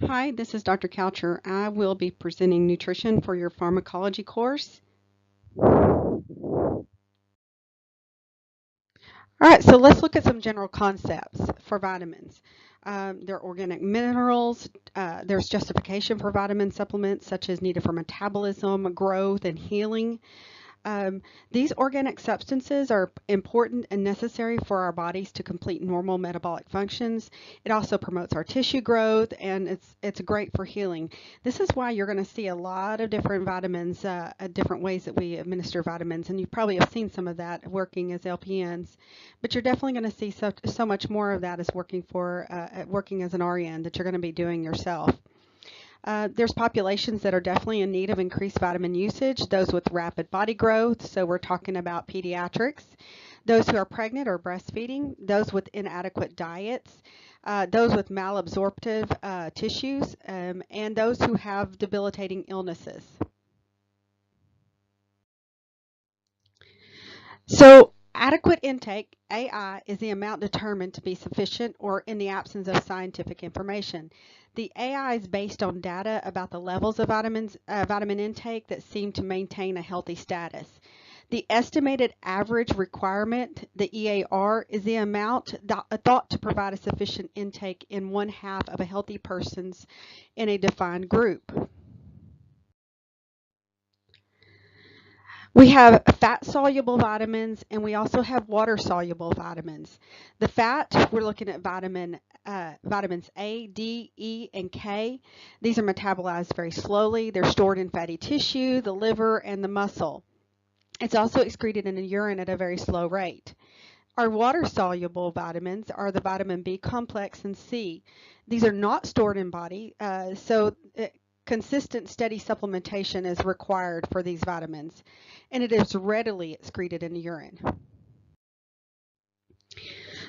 Hi, this is Dr. Coucher. I will be presenting nutrition for your pharmacology course. All right, so let's look at some general concepts for vitamins. They're organic minerals. There's justification for vitamin supplements such as needed for metabolism, growth, and healing. Um, these organic substances are important and necessary for our bodies to complete normal metabolic functions. It also promotes our tissue growth, and it's great for healing. This is why you're going to see a lot of different vitamins, different ways that we administer vitamins, and you probably have seen some of that working as LPNs. But you're definitely going to see so much more of that as working as an RN that you're going to be doing yourself. There's populations that are definitely in need of increased vitamin usage, those with rapid body growth, so we're talking about pediatrics, those who are pregnant or breastfeeding, those with inadequate diets, those with malabsorptive tissues, and those who have debilitating illnesses. So, adequate intake, AI, is the amount determined to be sufficient or in the absence of scientific information. The AI is based on data about the levels of vitamin intake that seem to maintain a healthy status. The estimated average requirement, the EAR, is the amount thought to provide a sufficient intake in one half of a healthy person's in a defined group. We have fat-soluble vitamins, and we also have water-soluble vitamins. The fat, we're looking at vitamins A, D, E, and K. These are metabolized very slowly. They're stored in fatty tissue, the liver, and the muscle. It's also excreted in the urine at a very slow rate. Our water-soluble vitamins are the vitamin B complex and C. These are not stored in body, consistent, steady supplementation is required for these vitamins, and it is readily excreted in the urine.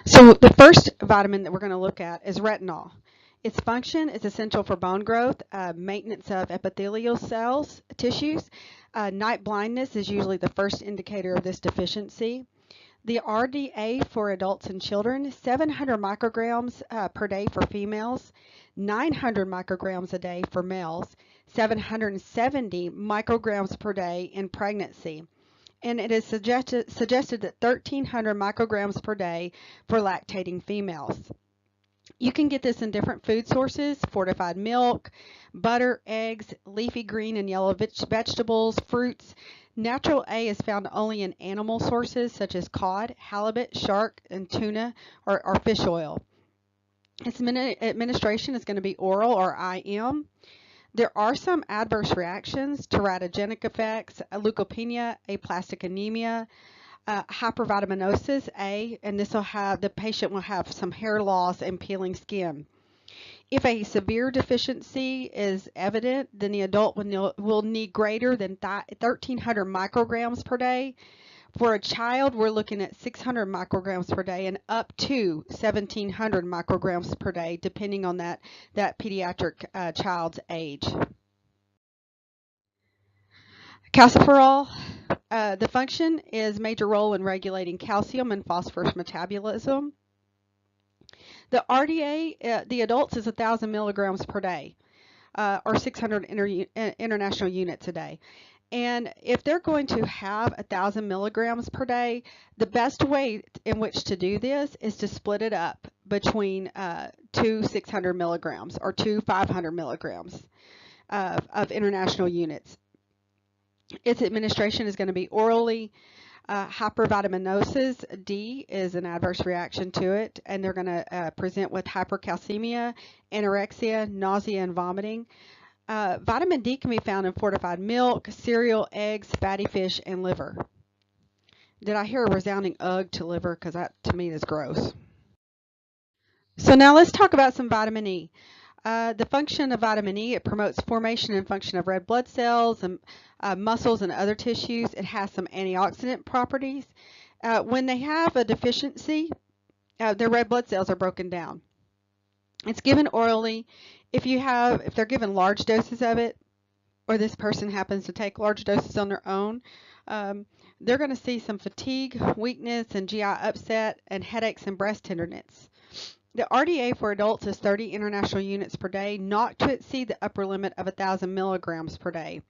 So the first vitamin that we're going to look at is retinol. Its function is essential for bone growth, maintenance of epithelial cells, tissues. Night blindness is usually the first indicator of this deficiency. The RDA for adults and children, 700 micrograms per day for females, 900 micrograms a day for males, 770 micrograms per day in pregnancy. And it is suggested that 1,300 micrograms per day for lactating females. You can get this in different food sources: fortified milk, butter, eggs, leafy green and yellow vegetables, fruits. Natural A is found only in animal sources such as cod, halibut, shark, and tuna, or fish oil. Its administration is going to be oral or IM. There are some adverse reactions: teratogenic effects, leukopenia, aplastic anemia, hypervitaminosis A, and the patient will have some hair loss and peeling skin. If a severe deficiency is evident, then the adult will need greater than 1,300 micrograms per day. For a child, we're looking at 600 micrograms per day and up to 1,700 micrograms per day, depending on that pediatric child's age. Calciferol, the function is major role in regulating calcium and phosphorus metabolism. The RDA, the adults, is 1,000 milligrams per day, or 600 international units a day. And if they're going to have 1,000 milligrams per day, the best way in which to do this is to split it up between 2 600 milligrams or 2 500 milligrams of international units. Its administration is going to be orally. Hypervitaminosis, D, is an adverse reaction to it, and they're going to present with hypercalcemia, anorexia, nausea, and vomiting. Vitamin D can be found in fortified milk, cereal, eggs, fatty fish, and liver. Did I hear a resounding ugh to liver? Because that, to me, is gross. So now let's talk about some vitamin E. The function of vitamin E: it promotes formation and function of red blood cells and muscles and other tissues. It has some antioxidant properties. When they have a deficiency, their red blood cells are broken down. It's given orally. If they're given large doses of it, or this person happens to take large doses on their own, they're going to see some fatigue, weakness, and GI upset, and headaches and breast tenderness. The RDA for adults is 30 international units per day, not to exceed the upper limit of 1,000 milligrams per day.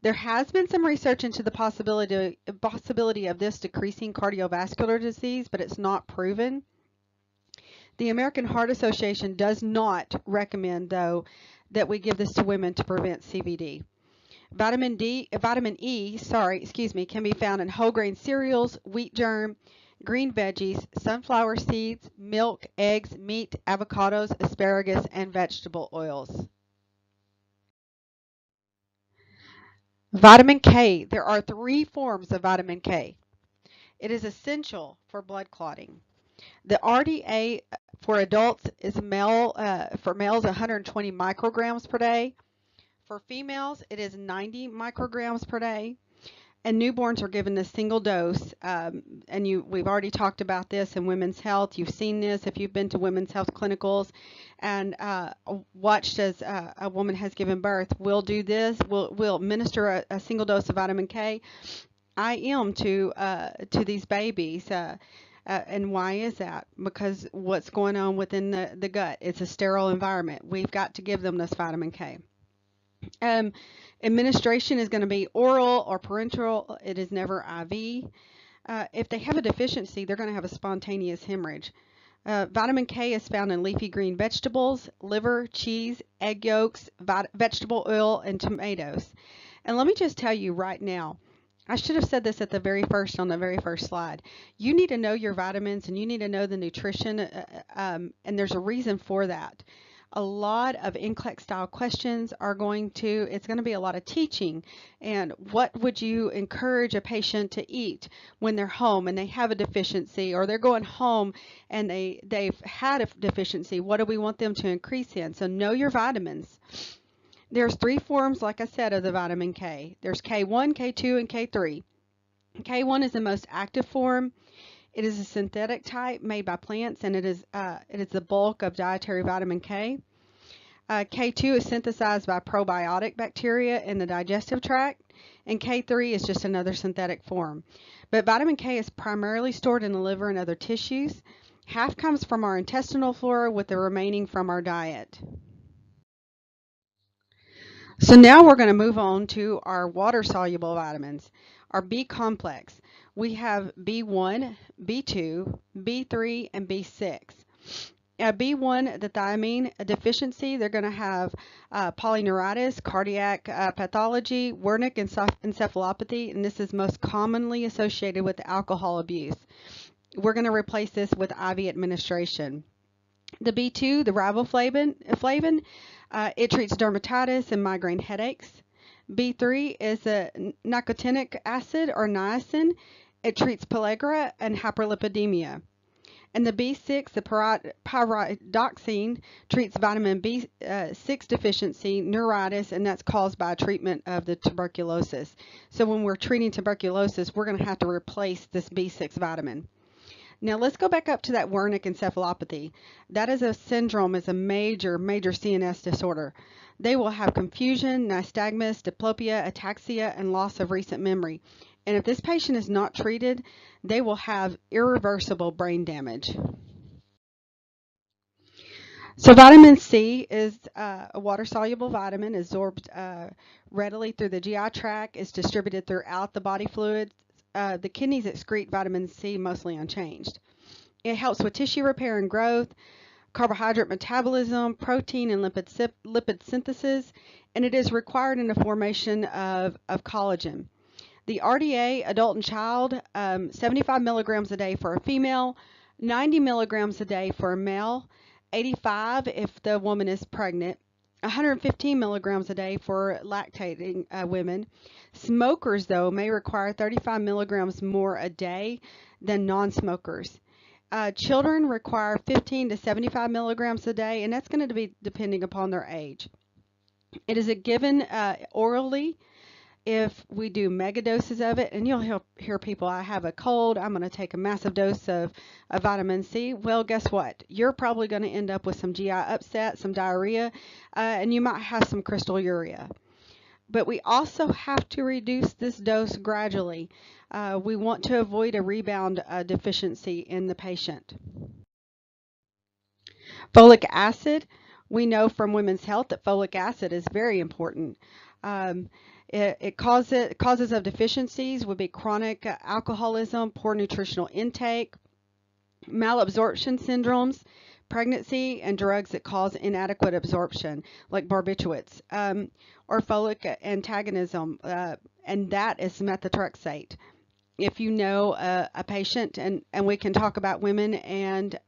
There has been some research into the possibility of this decreasing cardiovascular disease, but it's not proven. The American Heart Association does not recommend, though, that we give this to women to prevent CVD. Vitamin E, can be found in whole grain cereals, wheat germ, green veggies, sunflower seeds, milk, eggs, meat, avocados, asparagus, and vegetable oils. Vitamin K. There are 3 forms of vitamin K. It is essential for blood clotting. The RDA for adults is for males 120 micrograms per day. For females, it is 90 micrograms per day. And newborns are given a single dose. We've already talked about this in women's health. You've seen this if you've been to women's health clinicals and watched as a woman has given birth. We'll do this. We'll administer a single dose of vitamin K, IM, to these babies. And why is that? Because what's going on within the gut? It's a sterile environment. We've got to give them this vitamin K. Administration is going to be oral or parenteral. It is never IV. If they have a deficiency, they're going to have a spontaneous hemorrhage. Vitamin K is found in leafy green vegetables, liver, cheese, egg yolks, vegetable oil, and tomatoes. And let me just tell you right now, I should have said this on the very first slide. You need to know your vitamins and you need to know the nutrition, and there's a reason for that. A lot of NCLEX style questions it's going to be a lot of teaching. And what would you encourage a patient to eat when they're home and they have a deficiency, or they're going home and they've had a deficiency? What do we want them to increase in? So know your vitamins. There's 3 forms, like I said, of the vitamin K. There's K1, K2, and K3. K1 is the most active form. It is a synthetic type made by plants, and it is the bulk of dietary vitamin K. K2 is synthesized by probiotic bacteria in the digestive tract, and K3 is just another synthetic form. But vitamin K is primarily stored in the liver and other tissues. Half comes from our intestinal flora, with the remaining from our diet. So now we're going to move on to our water-soluble vitamins, our B complex. We have B1, B2, B3, and B6. B1, the thiamine deficiency, they're going to have polyneuritis, cardiac pathology, Wernicke encephalopathy, and this is most commonly associated with alcohol abuse. We're going to replace this with IV administration. The B2, the riboflavin, it treats dermatitis and migraine headaches. B3 is a nicotinic acid or niacin. It treats pellagra and hyperlipidemia. And the B6, the pyridoxine, treats vitamin B6 deficiency, neuritis, and that's caused by treatment of the tuberculosis. So when we're treating tuberculosis, we're going to have to replace this B6 vitamin. Now let's go back up to that Wernicke encephalopathy. That is a syndrome, is a major CNS disorder. They will have confusion, nystagmus, diplopia, ataxia, and loss of recent memory. And if this patient is not treated, they will have irreversible brain damage. So vitamin C is a water-soluble vitamin, absorbed readily through the GI tract, is distributed throughout the body fluids. The kidneys excrete vitamin C mostly unchanged. It helps with tissue repair and growth, carbohydrate metabolism, protein and lipid synthesis, and it is required in the formation of collagen. The RDA, adult and child, 75 milligrams a day for a female, 90 milligrams a day for a male, 85 if the woman is pregnant, 115 milligrams a day for lactating women. Smokers, though, may require 35 milligrams more a day than non-smokers. Children require 15 to 75 milligrams a day, and that's going to be depending upon their age. It is given orally if we do mega doses of it, and you'll hear people, I have a cold, I'm going to take a massive dose of vitamin C. Well, guess what? You're probably going to end up with some GI upset, some diarrhea, and you might have some crystal urea. But we also have to reduce this dose gradually. We want to avoid a rebound deficiency in the patient. Folic acid, we know from Women's Health that folic acid is very important. Um, causes of deficiencies would be chronic alcoholism, poor nutritional intake, malabsorption syndromes, pregnancy, and drugs that cause inadequate absorption, like barbiturates, or folic antagonism, and that is methotrexate. If you know a patient, and we can talk about women and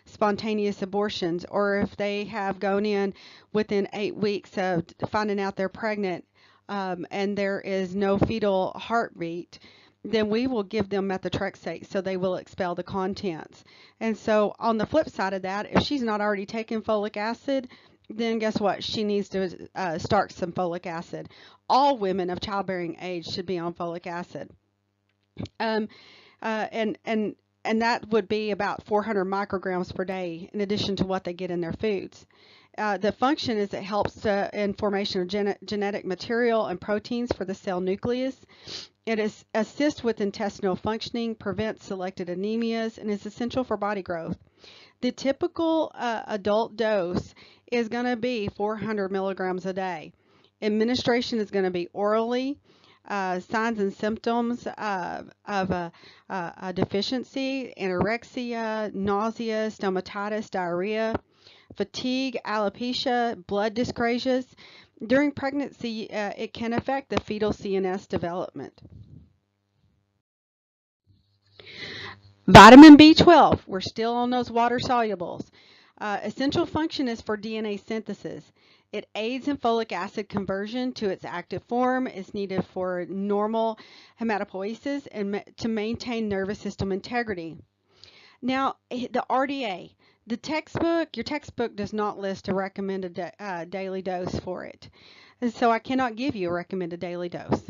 spontaneous abortions, or if they have gone in within 8 weeks of finding out they're pregnant, and there is no fetal heartbeat, then we will give them methotrexate so they will expel the contents. And so on the flip side of that, if she's not already taking folic acid, then guess what? She needs to start some folic acid. All women of childbearing age should be on folic acid. Um, uh, and and and that would be about 400 micrograms per day in addition to what they get in their foods. The function is it helps in formation of genetic material and proteins for the cell nucleus. It assists with intestinal functioning, prevents selected anemias, and is essential for body growth. The typical adult dose is going to be 400 milligrams a day. Administration is going to be orally. Signs and symptoms of a deficiency: anorexia, nausea, stomatitis, diarrhea, fatigue, alopecia, blood dyscrasias. During pregnancy, it can affect the fetal CNS development. Vitamin B12, we're still on those water solubles. Essential function is for DNA synthesis. It aids in folic acid conversion to its active form. It's needed for normal hematopoiesis and to maintain nervous system integrity. Now, the RDA, your textbook does not list a recommended daily dose for it. And so I cannot give you a recommended daily dose.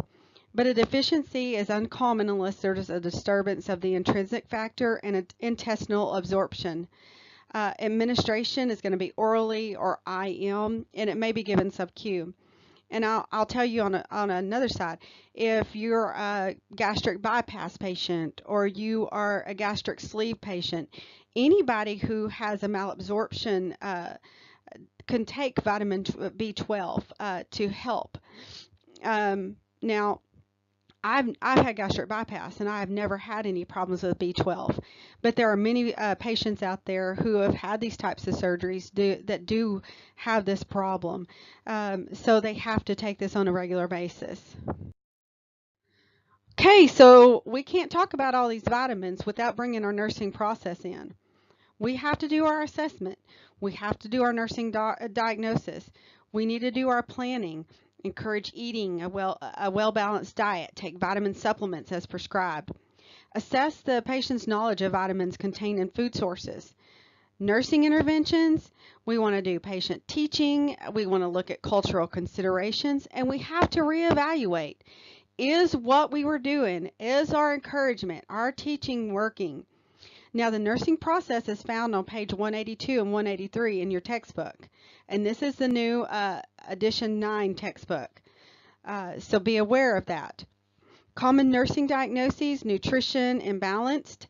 But a deficiency is uncommon unless there's a disturbance of the intrinsic factor and intestinal absorption. Administration is going to be orally or IM, and it may be given sub-Q. And I'll tell you on another side, if you're a gastric bypass patient or you are a gastric sleeve patient, anybody who has a malabsorption can take vitamin B12 to help. Now, I've had gastric bypass and I've never had any problems with B12, but there are many patients out there who have had these types of surgeries that do have this problem, so they have to take this on a regular basis. Okay, so we can't talk about all these vitamins without bringing our nursing process in. We have to do our assessment. We have to do our nursing diagnosis. We need to do our planning. Encourage eating a well-balanced diet. Take vitamin supplements as prescribed. Assess the patient's knowledge of vitamins contained in food sources. Nursing interventions, we want to do patient teaching. We want to look at cultural considerations, and we have to reevaluate. Is what we were doing, is our encouragement, our teaching working? Now, the nursing process is found on page 182 and 183 in your textbook. And this is the new edition 9 textbook. So be aware of that. Common nursing diagnoses: nutrition imbalanced,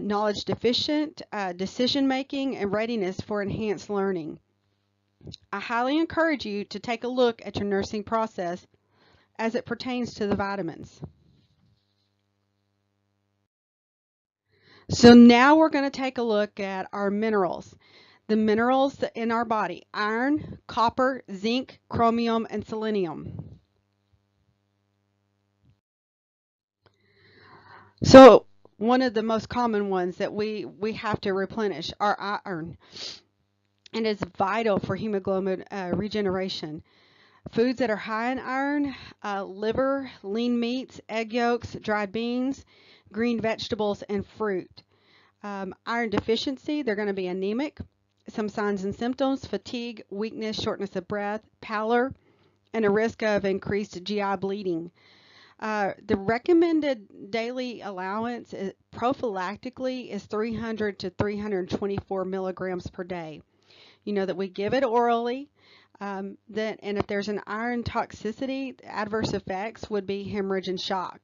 knowledge deficient, decision making, and readiness for enhanced learning. I highly encourage you to take a look at your nursing process as it pertains to the vitamins. So now we're going to take a look at our minerals. The minerals in our body: iron, copper, zinc, chromium, and selenium. So one of the most common ones that we have to replenish are iron, and it's vital for hemoglobin regeneration. Foods that are high in iron: liver, lean meats, egg yolks, dried beans, green vegetables, and fruit. Iron deficiency, they're going to be anemic. Some signs and symptoms: fatigue, weakness, shortness of breath, pallor, and a risk of increased GI bleeding. The recommended daily allowance prophylactically is 300 to 324 milligrams per day. You know that we give it orally. And if there's an iron toxicity, adverse effects would be hemorrhage and shock.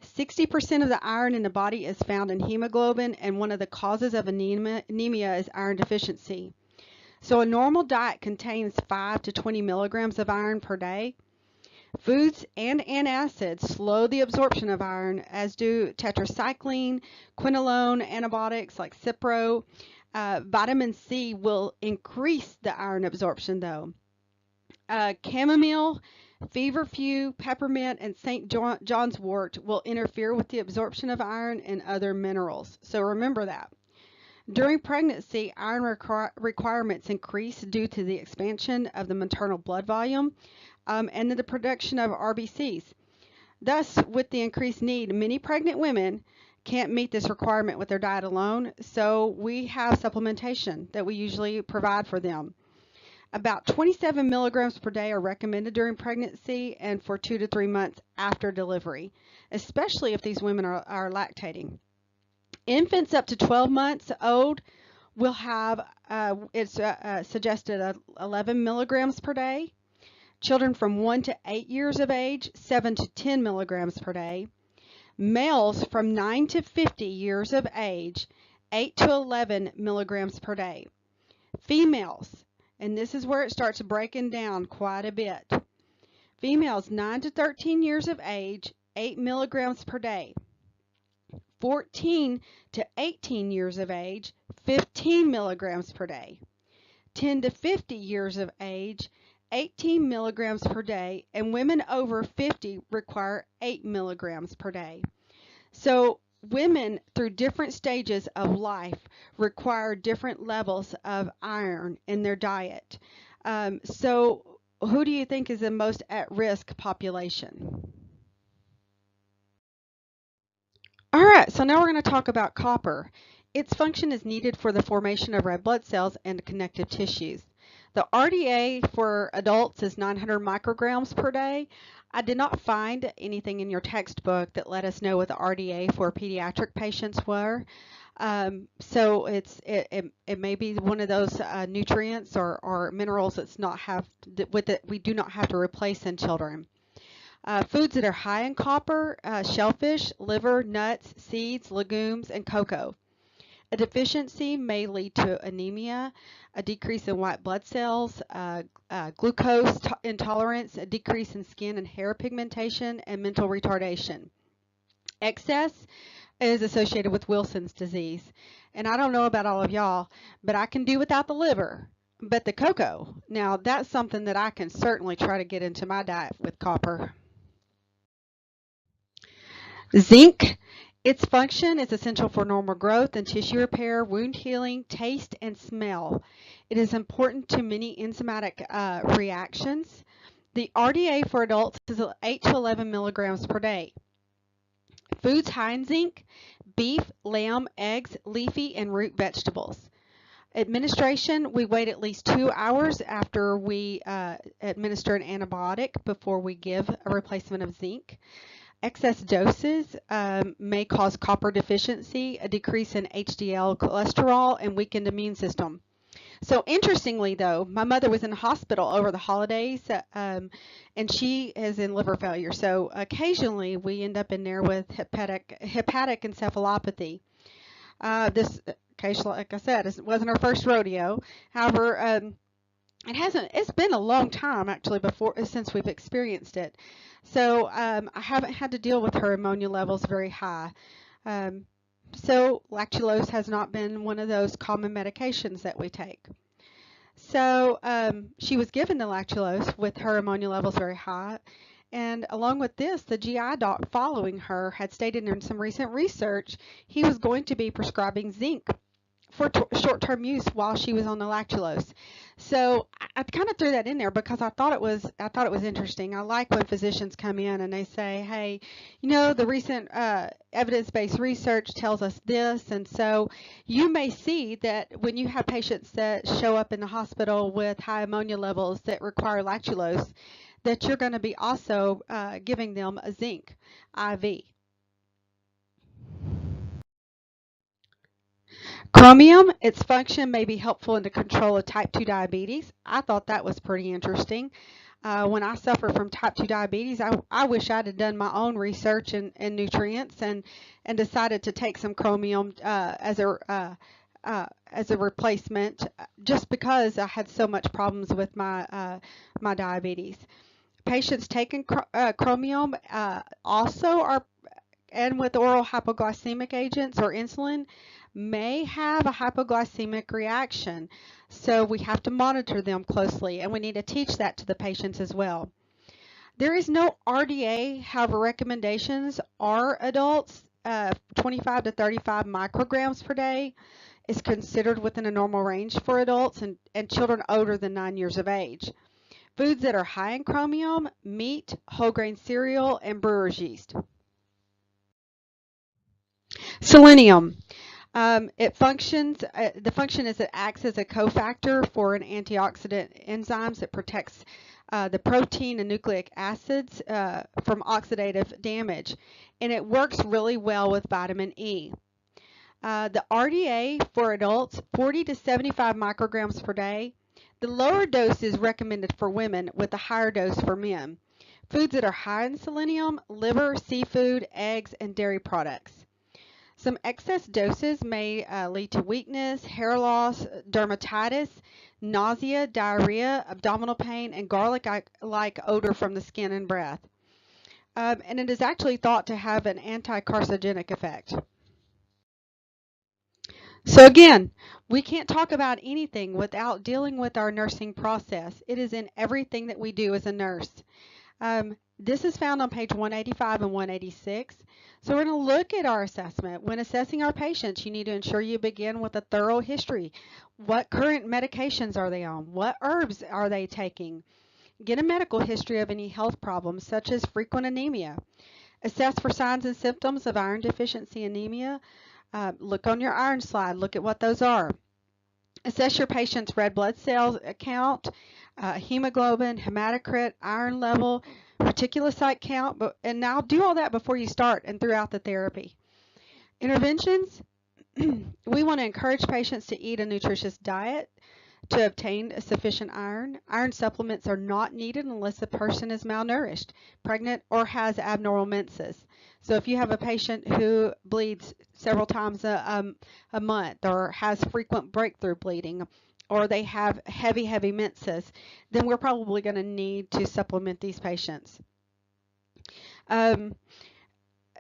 60% of the iron in the body is found in hemoglobin, and one of the causes of anemia is iron deficiency. So a normal diet contains 5 to 20 milligrams of iron per day. Foods and antacids slow the absorption of iron, as do tetracycline, quinolone, antibiotics like Cipro. Vitamin C will increase the iron absorption, though. Chamomile, feverfew, peppermint, and St. John's wort will interfere with the absorption of iron and other minerals. So remember that. During pregnancy, iron requirements increase due to the expansion of the maternal blood volume and the production of RBCs. Thus, with the increased need, many pregnant women can't meet this requirement with their diet alone, so we have supplementation that we usually provide for them. About 27 milligrams per day are recommended during pregnancy and for 2 to 3 months after delivery, especially if these women are lactating. Infants up to 12 months old will have, it's suggested 11 milligrams per day. Children from 1 to 8 years of age, 7 to 10 milligrams per day. Males from 9 to 50 years of age, 8 to 11 milligrams per day. Females, and this is where it starts breaking down quite a bit. Females 9 to 13 years of age, 8 milligrams per day. 14 to 18 years of age, 15 milligrams per day. 10 to 50 years of age, 18 milligrams per day, and women over 50 require 8 milligrams per day. So women through different stages of life require different levels of iron in their diet. So who do you think is the most at-risk population? All right, so now we're going to talk about copper. Its function is needed for the formation of red blood cells and connective tissues. The RDA for adults is 900 micrograms per day. I did not find anything in your textbook that let us know what the RDA for pediatric patients were. So it may be one of those nutrients or minerals that's not have with it we do not have to replace in children. Foods that are high in copper, shellfish, liver, nuts, seeds, legumes, and cocoa. A deficiency may lead to anemia, a decrease in white blood cells, glucose intolerance, a decrease in skin and hair pigmentation, and mental retardation. Excess is associated with Wilson's disease. And I don't know about all of y'all, but I can do without the liver. But the cocoa, now that's something that I can certainly try to get into my diet with copper. Zinc, its function is essential for normal growth and tissue repair, wound healing, taste, and smell. It is important to many enzymatic reactions. The RDA for adults is 8 to 11 milligrams per day. Foods high in zinc: beef, lamb, eggs, leafy, and root vegetables. Administration, we wait at least 2 hours after we administer an antibiotic before we give a replacement of zinc. Excess doses may cause copper deficiency, a decrease in HDL cholesterol, and weakened immune system. So interestingly, though, my mother was in the hospital over the holidays, and she is in liver failure. So occasionally we end up in there with hepatic encephalopathy. This occasionally, like I said, it wasn't her first rodeo. However, it's been a long time actually since we've experienced it. So I haven't had to deal with her ammonia levels very high. So lactulose has not been one of those common medications that we take. So she was given the lactulose with her ammonia levels very high. And along with this, the GI doc following her had stated in some recent research he was going to be prescribing zinc for short-term use while she was on the lactulose. So I kind of threw that in there because I thought it was interesting. I like when physicians come in and they say, hey, the recent evidence-based research tells us this, and so you may see that when you have patients that show up in the hospital with high ammonia levels that require lactulose, that you're going to be also giving them a zinc IV. Chromium, its function may be helpful in the control of type 2 diabetes. I thought that was pretty interesting. When I suffer from type 2 diabetes, I wish I'd have done my own research in nutrients and decided to take some chromium as a replacement, just because I had so much problems with my diabetes. Patients taking chromium also are, and with oral hypoglycemic agents or insulin, may have a hypoglycemic reaction. So we have to monitor them closely, and we need to teach that to the patients as well. There is no RDA, however, recommendations are adults 25 to 35 micrograms per day is considered within a normal range for adults and children older than 9 years of age. Foods that are high in chromium: meat, whole grain cereal, and brewer's yeast. Selenium. The function is it acts as a cofactor for an antioxidant enzymes that protects the protein and nucleic acids from oxidative damage. And it works really well with vitamin E. The RDA for adults, 40 to 75 micrograms per day. The lower dose is recommended for women with a higher dose for men. Foods that are high in selenium: liver, seafood, eggs, and dairy products. Some excess doses may lead to weakness, hair loss, dermatitis, nausea, diarrhea, abdominal pain, and garlic-like odor from the skin and breath. And it is actually thought to have an anti-carcinogenic effect. So again, we can't talk about anything without dealing with our nursing process. It is in everything that we do as a nurse. This is found on page 185 and 186. So we're going to look at our assessment. When assessing our patients, you need to ensure you begin with a thorough history. What current medications are they on? What herbs are they taking? Get a medical history of any health problems, such as frequent anemia. Assess for signs and symptoms of iron deficiency anemia. Look on your iron slide. Look at what those are. Assess your patient's red blood cell count, hemoglobin, hematocrit, iron level, reticulocyte count, and now do all that before you start and throughout the therapy. Interventions: we want to encourage patients to eat a nutritious diet to obtain sufficient iron. Iron supplements are not needed unless the person is malnourished, pregnant, or has abnormal menses. So if you have a patient who bleeds several times a month, or has frequent breakthrough bleeding, or they have heavy menses, then we're probably going to need to supplement these patients.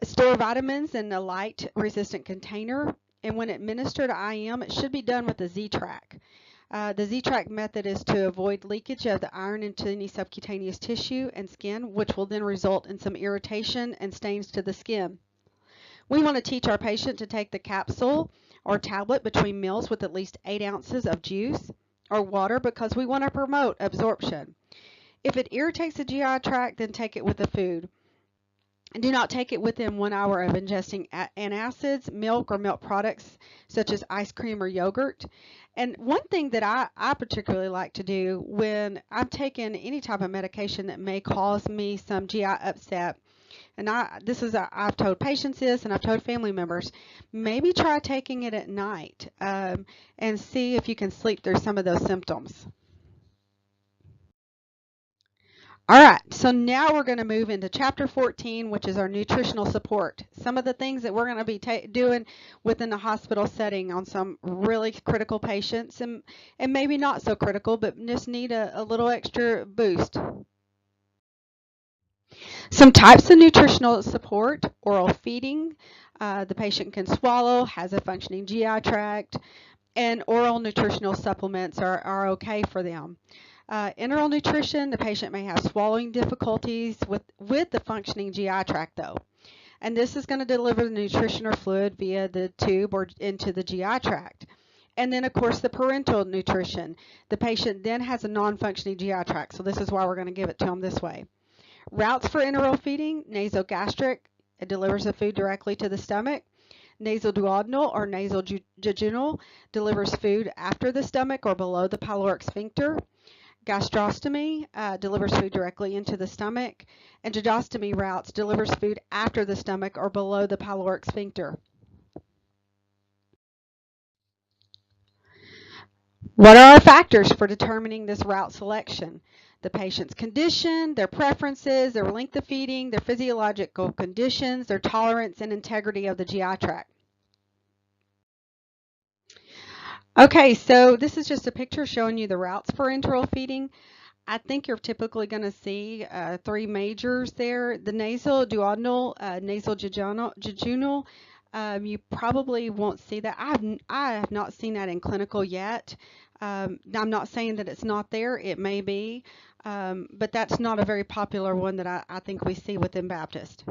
Store vitamins in a light resistant container, and when administered IM, it should be done with a Z-Track. The Z-Track method is to avoid leakage of the iron into any subcutaneous tissue and skin, which will then result in some irritation and stains to the skin. We want to teach our patient to take the capsule or tablet between meals with at least 8 ounces of juice or water, because we want to promote absorption. If it irritates the GI tract, then take it with the food. And do not take it within 1 hour of ingesting antacids, milk, or milk products such as ice cream or yogurt. And one thing that I particularly like to do when I'm taking any type of medication that may cause me some GI upset, and I've told patients this, and I've told family members, maybe try taking it at night and see if you can sleep through some of those symptoms. All right, so now we're going to move into chapter 14, which is our nutritional support. Some of the things that we're going to be doing within the hospital setting on some really critical patients, and maybe not so critical, but just need a little extra boost. Some types of nutritional support: oral feeding, the patient can swallow, has a functioning GI tract, and oral nutritional supplements are okay for them. Enteral nutrition, the patient may have swallowing difficulties with the functioning GI tract though. And this is going to deliver the nutrition or fluid via the tube or into the GI tract. And then of course the parenteral nutrition. The patient then has a non-functioning GI tract, so this is why we're going to give it to them this way. Routes for enteral feeding: nasogastric, it delivers the food directly to the stomach. Nasoduodenal or nasojejunal delivers food after the stomach or below the pyloric sphincter. Gastrostomy delivers food directly into the stomach, and jejustomy routes delivers food after the stomach or below the pyloric sphincter. What are our factors for determining this route selection? The patient's condition, their preferences, their length of feeding, their physiological conditions, their tolerance and integrity of the GI tract. Okay, so this is just a picture showing you the routes for enteral feeding. I think you're typically going to see three majors there. The nasal, duodenal, nasal jejunal. You probably won't see that. I have not seen that in clinical yet. I'm not saying that it's not there. It may be, but that's not a very popular one that I think we see within Baptist.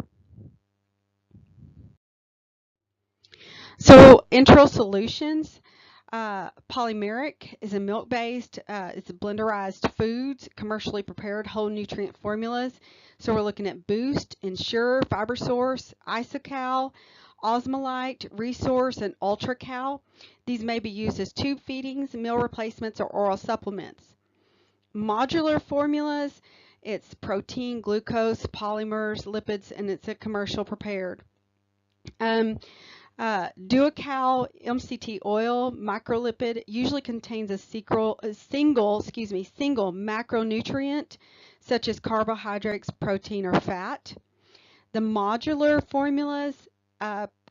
So enteral solutions. Polymeric is a milk-based, it's a blenderized foods, commercially prepared whole nutrient formulas. So we're looking at Boost, Ensure, FiberSource, Isocal, Osmolite, Resource, and UltraCal. These may be used as tube feedings, meal replacements, or oral supplements. Modular formulas, it's protein, glucose, polymers, lipids, and it's a commercial prepared. Duocal MCT oil microlipid usually contains a single macronutrient such as carbohydrates, protein, or fat. The modular formulas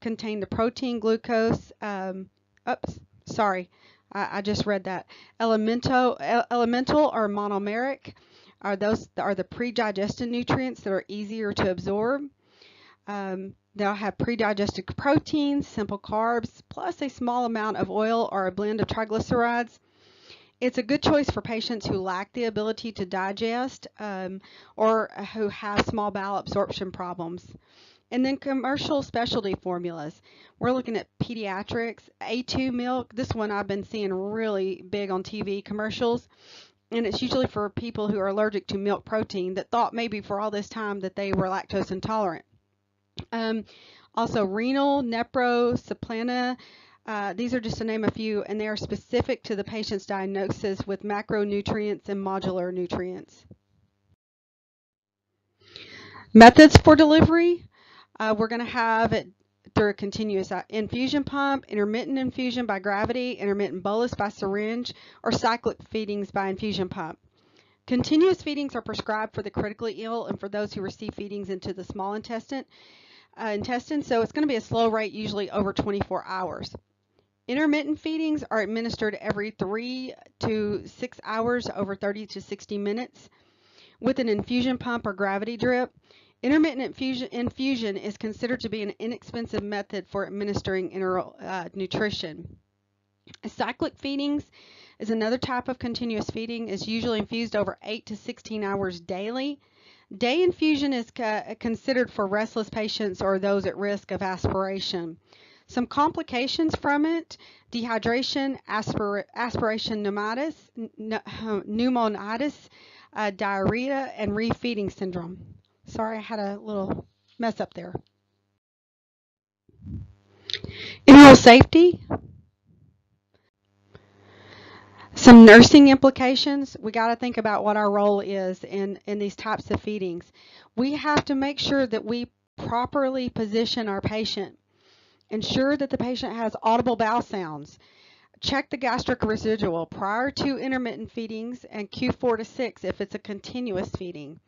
contain the protein, glucose. I just read that. Elemental or monomeric are the pre-digested nutrients that are easier to absorb. They'll have pre-digested proteins, simple carbs, plus a small amount of oil or a blend of triglycerides. It's a good choice for patients who lack the ability to digest or who have small bowel absorption problems. And then commercial specialty formulas. We're looking at pediatrics, A2 milk. This one I've been seeing really big on TV commercials. And it's usually for people who are allergic to milk protein that thought maybe for all this time that they were lactose intolerant. Also renal, Nepro, Soplana, these are just to name a few, and they are specific to the patient's diagnosis with macronutrients and modular nutrients. Methods for delivery, we're going to have it through a continuous infusion pump, intermittent infusion by gravity, intermittent bolus by syringe, or cyclic feedings by infusion pump. Continuous feedings are prescribed for the critically ill and for those who receive feedings into the small intestine, so it's going to be a slow rate, usually over 24 hours. Intermittent feedings are administered every 3 to 6 hours over 30 to 60 minutes with an infusion pump or gravity drip. Intermittent infusion is considered to be an inexpensive method for administering enteral nutrition. Cyclic feedings is another type of continuous feeding. Is usually infused over 8 to 16 hours daily. Day infusion is considered for restless patients or those at risk of aspiration. Some complications from it: dehydration, aspiration pneumonitis, diarrhea, and refeeding syndrome. Sorry, I had a little mess up there. Enteral safety. Some nursing implications. We got to think about what our role is in these types of feedings. We have to make sure that we properly position our patient. Ensure that the patient has audible bowel sounds. Check the gastric residual prior to intermittent feedings and Q4 to 6 if it's a continuous feeding.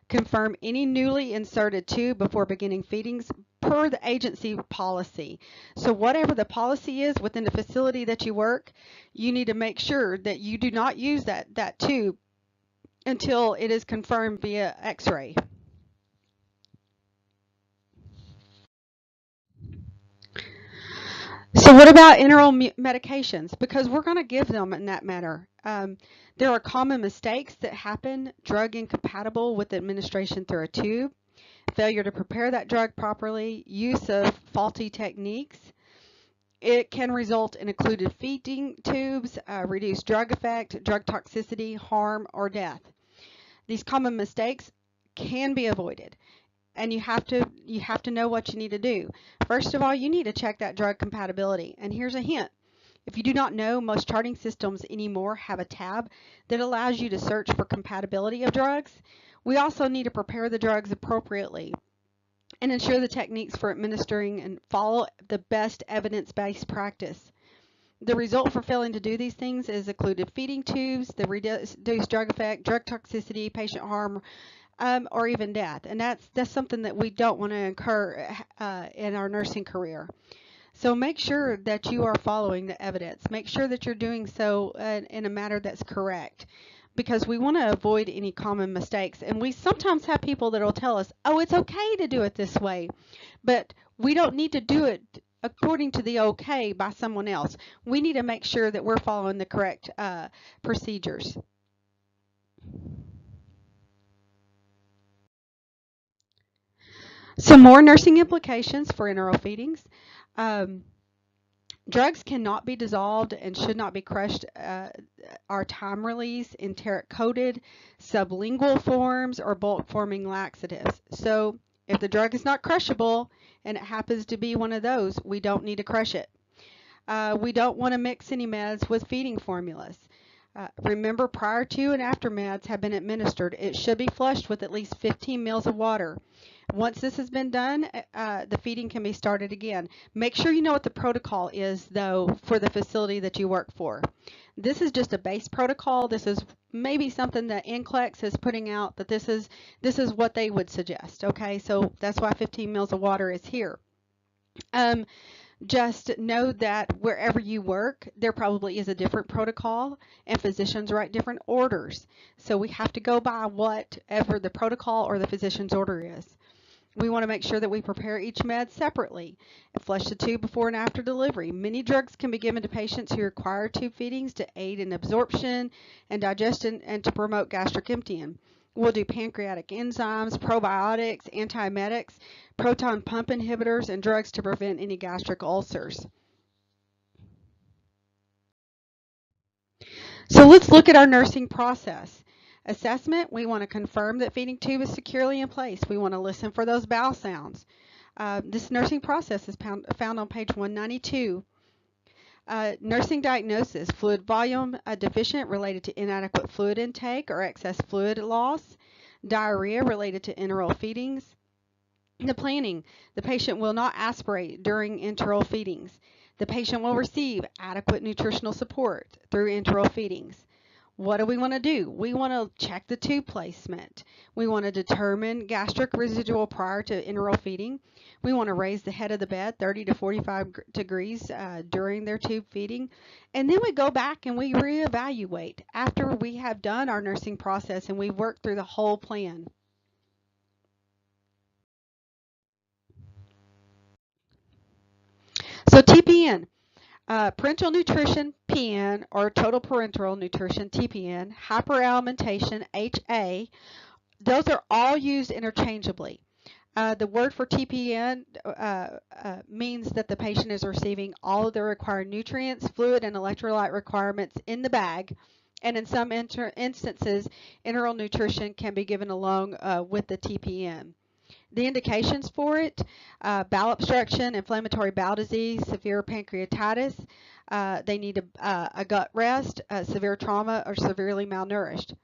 Confirm any newly inserted tube before beginning feedings per the agency policy. So whatever the policy is within the facility that you work, you need to make sure that you do not use that tube until it is confirmed via x-ray. So what about enteral medications? Because we're going to give them in that manner. There are common mistakes that happen: drug incompatible with administration through a tube, failure to prepare that drug properly, use of faulty techniques. It can result in occluded feeding tubes, reduced drug effect, drug toxicity, harm, or death. These common mistakes can be avoided, and you have to know what you need to do. First of all, you need to check that drug compatibility. And here's a hint. If you do not know, most charting systems anymore have a tab that allows you to search for compatibility of drugs. We also need to prepare the drugs appropriately and ensure the techniques for administering and follow the best evidence-based practice. The result for failing to do these things is occluded feeding tubes, the reduced drug effect, drug toxicity, patient harm, or even death. And that's something that we don't want to incur in our nursing career. So make sure that you are following the evidence. Make sure that you're doing so in a manner that's correct, because we want to avoid any common mistakes. And we sometimes have people that will tell us, oh, it's okay to do it this way, but we don't need to do it according to the okay by someone else. We need to make sure that we're following the correct procedures. Some more nursing implications for enteral feedings. Um, Drugs cannot be dissolved and should not be crushed, are time release, enteric coated, sublingual forms, or bulk forming laxatives. So if the drug is not crushable and it happens to be one of those, we don't need to crush it. We don't want to mix any meds with feeding formulas. Remember, prior to and after meds have been administered, it should be flushed with at least 15 ml of water. Once this has been done, the feeding can be started again. Make sure you know what the protocol is, though, for the facility that you work for. This is just a base protocol. This is maybe something that NCLEX is putting out, that this is what they would suggest. Okay, so that's why 15 ml of water is here. Just know that wherever you work, there probably is a different protocol, and physicians write different orders. So we have to go by whatever the protocol or the physician's order is. We want to make sure that we prepare each med separately and flush the tube before and after delivery. Many drugs can be given to patients who require tube feedings to aid in absorption and digestion and to promote gastric emptying. We'll do pancreatic enzymes, probiotics, antiemetics, proton pump inhibitors, and drugs to prevent any gastric ulcers. So let's look at our nursing process. Assessment, we want to confirm that feeding tube is securely in place. We want to listen for those bowel sounds. This nursing process is found on page 192. Nursing diagnosis, fluid volume deficient related to inadequate fluid intake or excess fluid loss. Diarrhea related to enteral feedings. The planning, the patient will not aspirate during enteral feedings. The patient will receive adequate nutritional support through enteral feedings. What do we want to do? We want to check the tube placement. We want to determine gastric residual prior to enteral feeding. We want to raise the head of the bed 30 to 45 degrees during their tube feeding. And then we go back and we reevaluate after we have done our nursing process and we've worked through the whole plan. So TPN. Parenteral nutrition, PN, or total parenteral nutrition, TPN, hyperalimentation, HA, those are all used interchangeably. The word for TPN means that the patient is receiving all of the required nutrients, fluid, and electrolyte requirements in the bag, and in some instances, enteral nutrition can be given along with the TPN. The indications for it, bowel obstruction, inflammatory bowel disease, severe pancreatitis, they need a gut rest, severe trauma, or severely malnourished.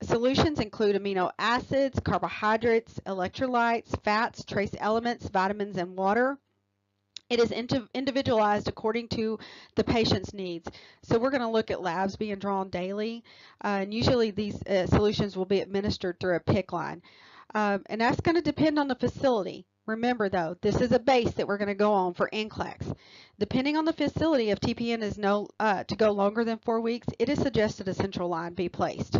Solutions include amino acids, carbohydrates, electrolytes, fats, trace elements, vitamins, and water. It is individualized according to the patient's needs. So we're going to look at labs being drawn daily, and usually these solutions will be administered through a PICC line. And that's going to depend on the facility. Remember, though, this is a base that we're going to go on for NCLEX. Depending on the facility, if TPN is to go longer than 4 weeks, it is suggested a central line be placed.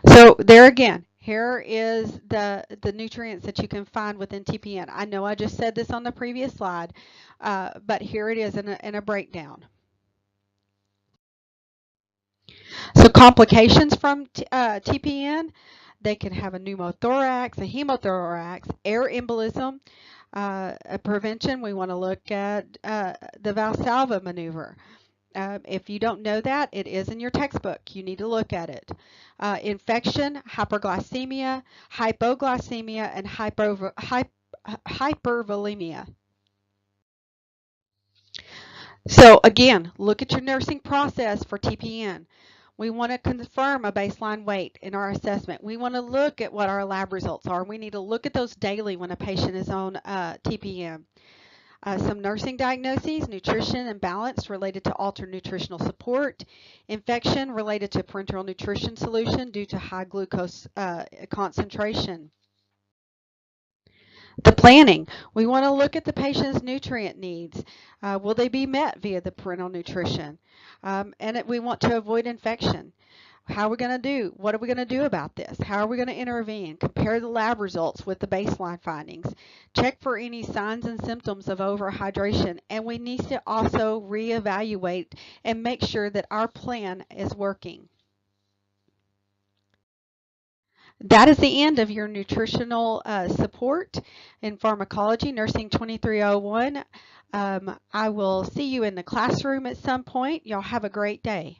So there again, here is the nutrients that you can find within TPN. I know I just said this on the previous slide, but here it is in a breakdown. So complications from TPN, they can have a pneumothorax, a hemothorax, air embolism. A prevention, we want to look at the Valsalva maneuver. If you don't know that, it is in your textbook. You need to look at it. Infection, hyperglycemia, hypoglycemia, and hypervolemia. So again, look at your nursing process for TPN. We want to confirm a baseline weight in our assessment. We want to look at what our lab results are. We need to look at those daily when a patient is on TPM. Some nursing diagnoses: nutrition imbalance related to altered nutritional support, infection related to parenteral nutrition solution due to high glucose concentration. The planning: we want to look at the patient's nutrient needs. Will they be met via the parenteral nutrition? We want to avoid infection. How are we going to do? What are we going to do about this? How are we going to intervene? Compare the lab results with the baseline findings. Check for any signs and symptoms of overhydration. And we need to also reevaluate and make sure that our plan is working. That is the end of your nutritional support in pharmacology, Nursing 2301. I will see you in the classroom at some point. Y'all have a great day.